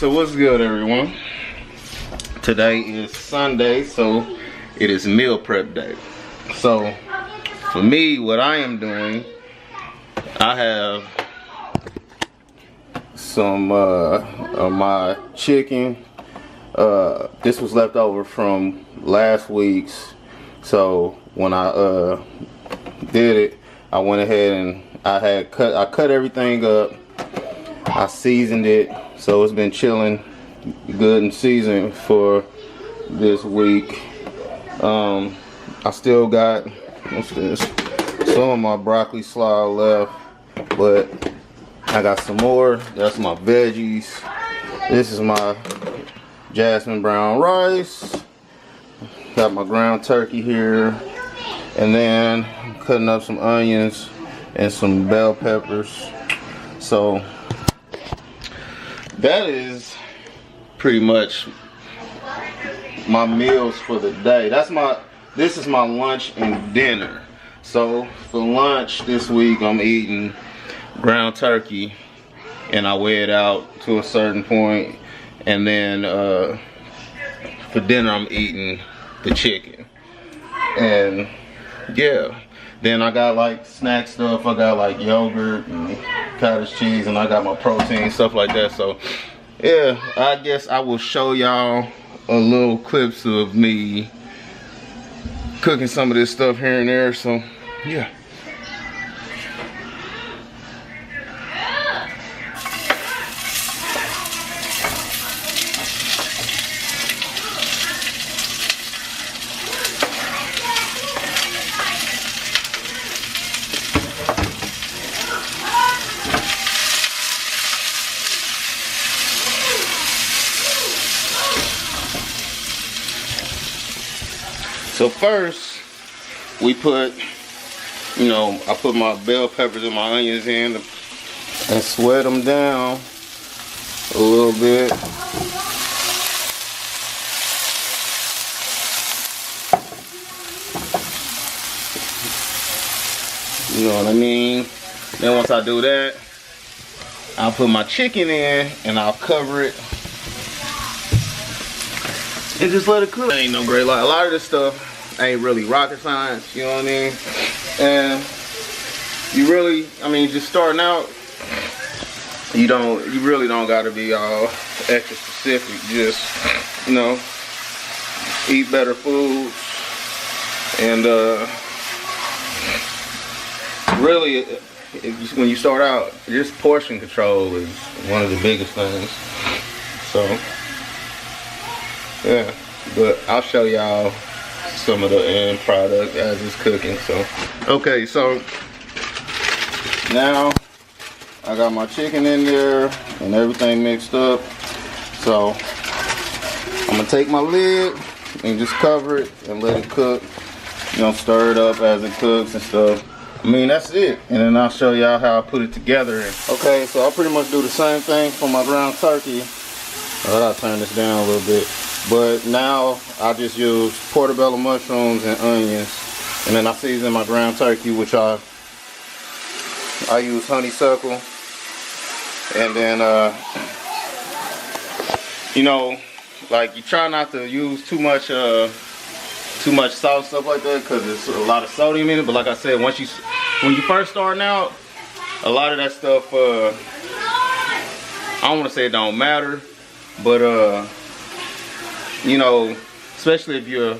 So what's good, everyone? Today is Sunday, so it is meal prep day. So for me, what I am doing, I have some of my chicken. This was left over from last week's. So when I did it, I went ahead and I cut everything up. I seasoned it, so it's been chilling good and seasoned for this week. I still got, what's this? Some of my broccoli slaw left, but I got some more. That's my veggies. This is my jasmine brown rice. Got my ground turkey here, and then I'm cutting up some onions and some bell peppers. So that is pretty much my meals for the day. This is my lunch and dinner. So for lunch this week, I'm eating ground turkey, and I weigh it out to a certain point, and then for dinner I'm eating the chicken. And yeah, then I got like snack stuff. I got like yogurt and cottage cheese, and I got my protein, stuff like that. So yeah, I guess I will show y'all a little clips of me cooking some of this stuff here and there. So yeah. So first, we put, I put my bell peppers and my onions in and sweat them down a little bit. You know what I mean? Then once I do that, I'll put my chicken in and I'll cover it and just let it cook. Ain't no great lot. A lot of this stuff ain't really rocket science, you know what I mean? And you really, just starting out, you really don't gotta be all extra specific. Just, eat better foods, and really, when you start out, just portion control is one of the biggest things. So yeah, but I'll show y'all some of the end product as it's cooking. So okay, so now I got my chicken in there and everything mixed up. So I'm gonna take my lid and just cover it and let it cook. Stir it up as it cooks and stuff. That's it. And then I'll show y'all how I put it together. Okay, so I'll pretty much do the same thing for my ground turkey. I'll turn this down a little bit. But now I just use portobello mushrooms and onions, and then I season my ground turkey, which I use honeysuckle, and then like you try not to use too much salt, stuff like that, because there's a lot of sodium in it. But like I said, when you first starting out, a lot of that stuff I don't want to say it don't matter, but especially if you're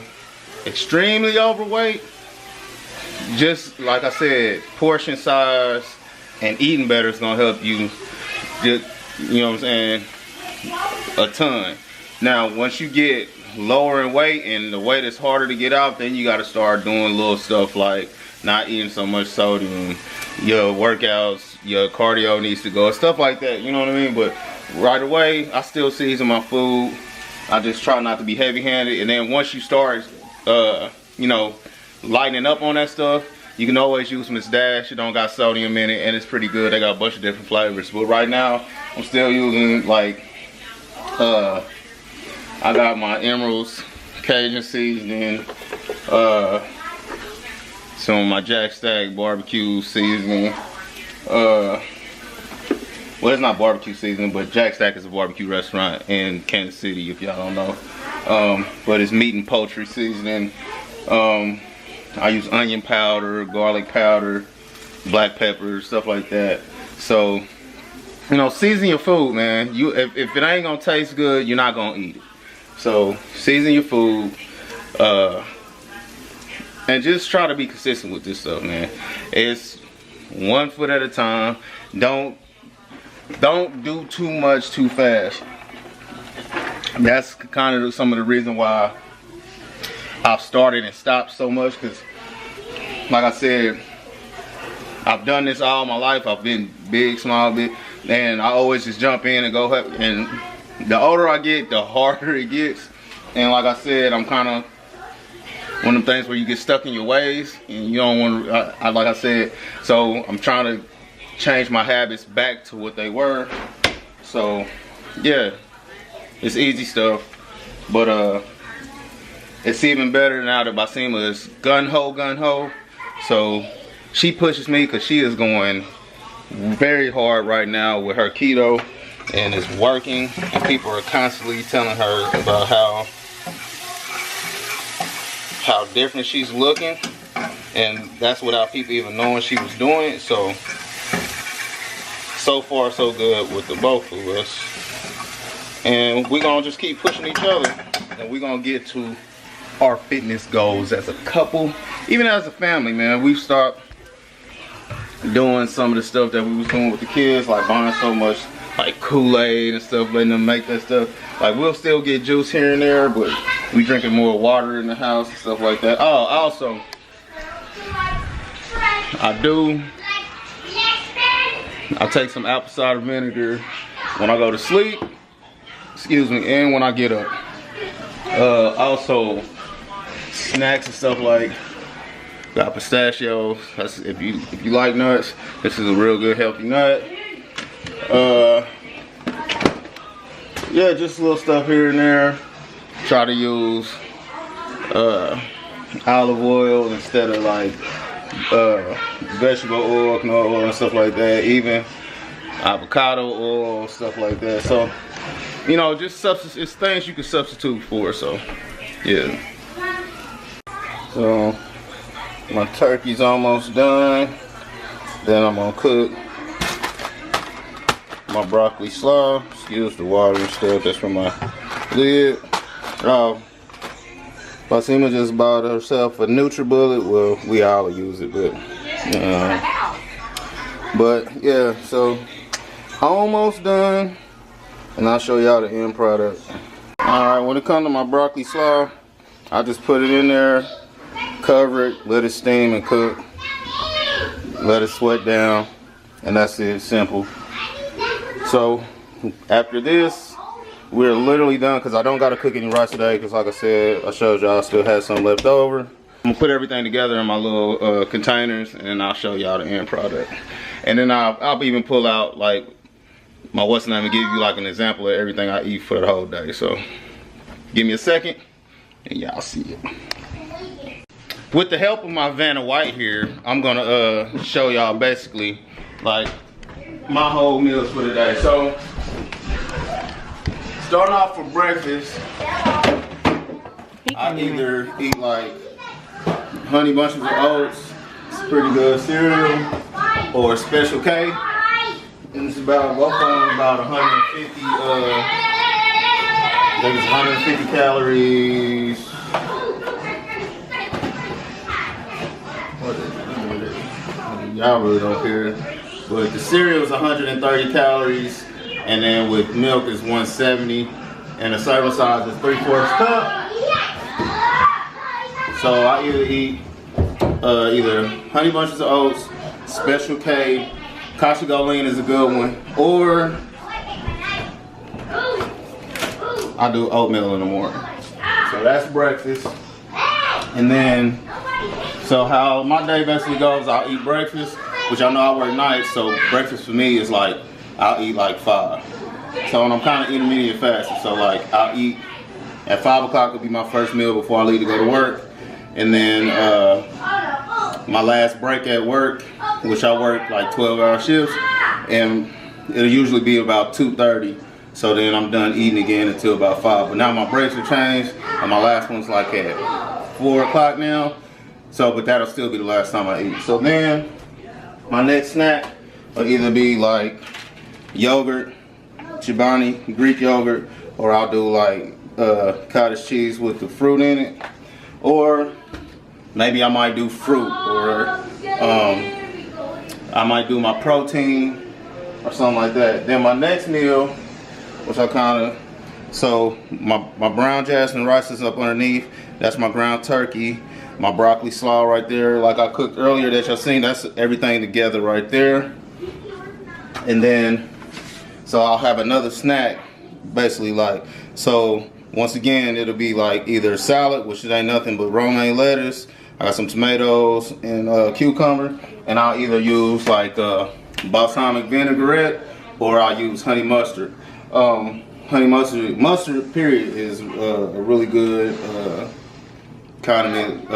extremely overweight, just like I said, portion size and eating better is gonna help you, just, a ton. Now, once you get lower in weight and the weight is harder to get out, then you gotta start doing little stuff like not eating so much sodium, your workouts, your cardio needs to go, stuff like that, you know what I mean? But right away, I still season my food. I just try not to be heavy-handed, and then once you start, lightening up on that stuff, you can always use Miss Dash. It don't got sodium in it, and it's pretty good. They got a bunch of different flavors. But right now, I'm still using like, I got my Emerald's Cajun seasoning, some of my Jack Stack barbecue seasoning, well, it's not barbecue season, but Jack Stack is a barbecue restaurant in Kansas City, if y'all don't know. But it's meat and poultry seasoning. I use onion powder, garlic powder, black pepper, stuff like that. So, you know, season your food, man. If it ain't gonna taste good, you're not gonna eat it. So, season your food. And just try to be consistent with this stuff, man. It's 1 foot at a time. Don't do too much too fast. That's kind of some of the reason why I've started and stopped so much, because like I said, I've done this all my life. I've been big, small, big, and I always just jump in and go, and the older I get, the harder it gets. And like I said, I'm kind of one of them things where you get stuck in your ways and you don't want to, like I said, so I'm trying to change my habits back to what they were. So yeah, it's easy stuff, but it's even better now that Basima is gun ho. So she pushes me because she is going very hard right now with her keto, and it's working, and people are constantly telling her about how different she's looking, and that's without people even knowing she was doing it. So far so good with the both of us, and we're gonna just keep pushing each other, and we're gonna get to our fitness goals as a couple, even as a family, man. We've stopped doing some of the stuff that we was doing with the kids, like buying so much like Kool-Aid and stuff, letting them make that stuff. Like, we'll still get juice here and there, but we drinking more water in the house and stuff like that. Oh, also, I take some apple cider vinegar when I go to sleep, excuse me, and when I get up. Also, snacks and stuff, like got pistachios. That's, if you like nuts, this is a real good healthy nut. Yeah, just little stuff here and there. Try to use olive oil instead of like vegetable oil, canola oil and stuff like that. Even avocado oil, stuff like that. So, you know, just it's things you can substitute for. So yeah. So my turkey's almost done. Then I'm gonna cook my broccoli slaw. Excuse the water and stuff, that's from my lid. Basima just bought herself a NutriBullet. Well, we all use it, but yeah, so almost done, and I'll show y'all the end product. Alright, when it comes to my broccoli slaw, I just put it in there, cover it, let it steam and cook, let it sweat down, and that's it. Simple. So after this, we're literally done, because I don't got to cook any rice today, because like I said, I showed y'all I still had some left over. I'm gonna put everything together in my little containers, and I'll show y'all the end product. And then I'll even pull out like my what's name and give you like an example of everything I eat for the whole day. So give me a second and y'all see it. With the help of my Vanna White here, I'm gonna show y'all basically like my whole meals for the day. So starting off for breakfast, I either eat like honey bunches of oats, it's pretty good cereal, or Special K, and it's about, both of them about 150, I think it's 150 calories. What is it? Y'all really don't care. But the cereal is 130 calories, and then with milk is 170, and the serving size is 3/4 cup. So I either eat either honey bunches of oats, Special K, Kasha Goleen is a good one, or I do oatmeal in the morning. So that's breakfast. And then, so how my day basically goes, I'll eat breakfast, which I know I work nights, so breakfast for me is like, I'll eat like 5. So when I'm kind of intermediate fasting, so like I'll eat at 5 o'clock will be my first meal before I leave to go to work. And then my last break at work, which I work like 12-hour shifts, and it'll usually be about 2:30. So then I'm done eating again until about 5. But now my breaks have changed, and my last one's like at 4 o'clock now. So, but that'll still be the last time I eat. So then, my next snack will either be like yogurt, Chobani, Greek yogurt, or I'll do like cottage cheese with the fruit in it, or maybe I might do fruit, or I might do my protein or something like that. Then my next meal, which I kind of, so my brown jasmine rice is up underneath. That's my ground turkey. My broccoli slaw right there, like I cooked earlier that y'all seen. That's everything together right there. And then, so I'll have another snack, basically like, so once again, it'll be like either salad, which ain't nothing but romaine lettuce. I got some tomatoes and cucumber, and I'll either use like balsamic vinaigrette, or I'll use honey mustard. Honey mustard period is a really good condiment,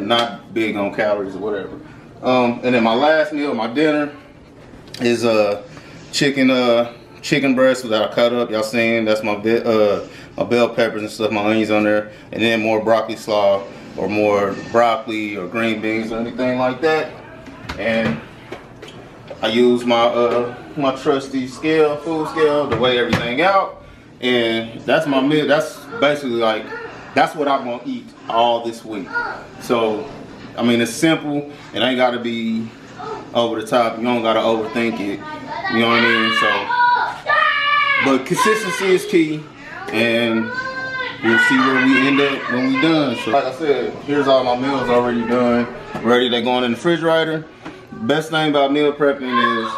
not big on calories or whatever. And then my last meal, my dinner, is chicken breast that I cut up. Y'all seen? That's my bell peppers and stuff, my onions on there, and then more broccoli slaw, or more broccoli or green beans or anything like that. And I use my my trusty scale, food scale, to weigh everything out. And that's my meal. That's basically like, that's what I'm gonna eat all this week. So, I mean, it's simple. It ain't gotta be over the top. You don't gotta overthink it. You know what I mean? So, but consistency is key, and we'll see where we end up when we done. So, like I said, here's all my meals already done, ready. They're going in the refrigerator. Best thing about meal prepping is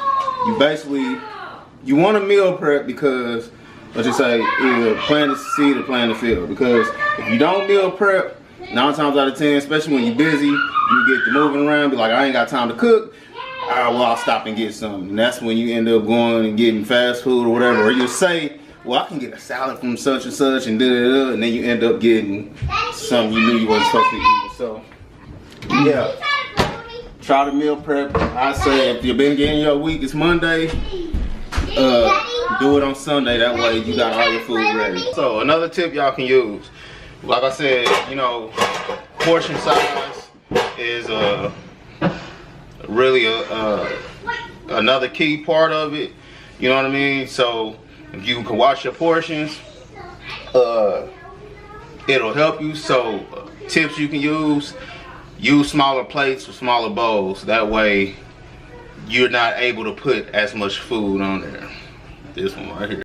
you want to meal prep because, let's just say, either plant the seed or plant the field. Because if you don't meal prep, 9 times out of 10, especially when you're busy, you get to moving around, be like, I ain't got time to cook. Well, I'll stop and get something. And that's when you end up going and getting fast food or whatever. Or you'll say, well, I can get a salad from such and such, and da-da-da, and then you end up getting something you knew you wasn't supposed to be eating. So, yeah. Try to meal prep. I say if you've been getting your week, it's Monday. Do it on Sunday. That way you got all your food ready. So another tip y'all can use, like I said, you know, portion size is really another key part of it. You know what I mean? So if you can watch your portions, it'll help you. So tips you can use smaller plates or smaller bowls. That way you're not able to put as much food on there. This one right here.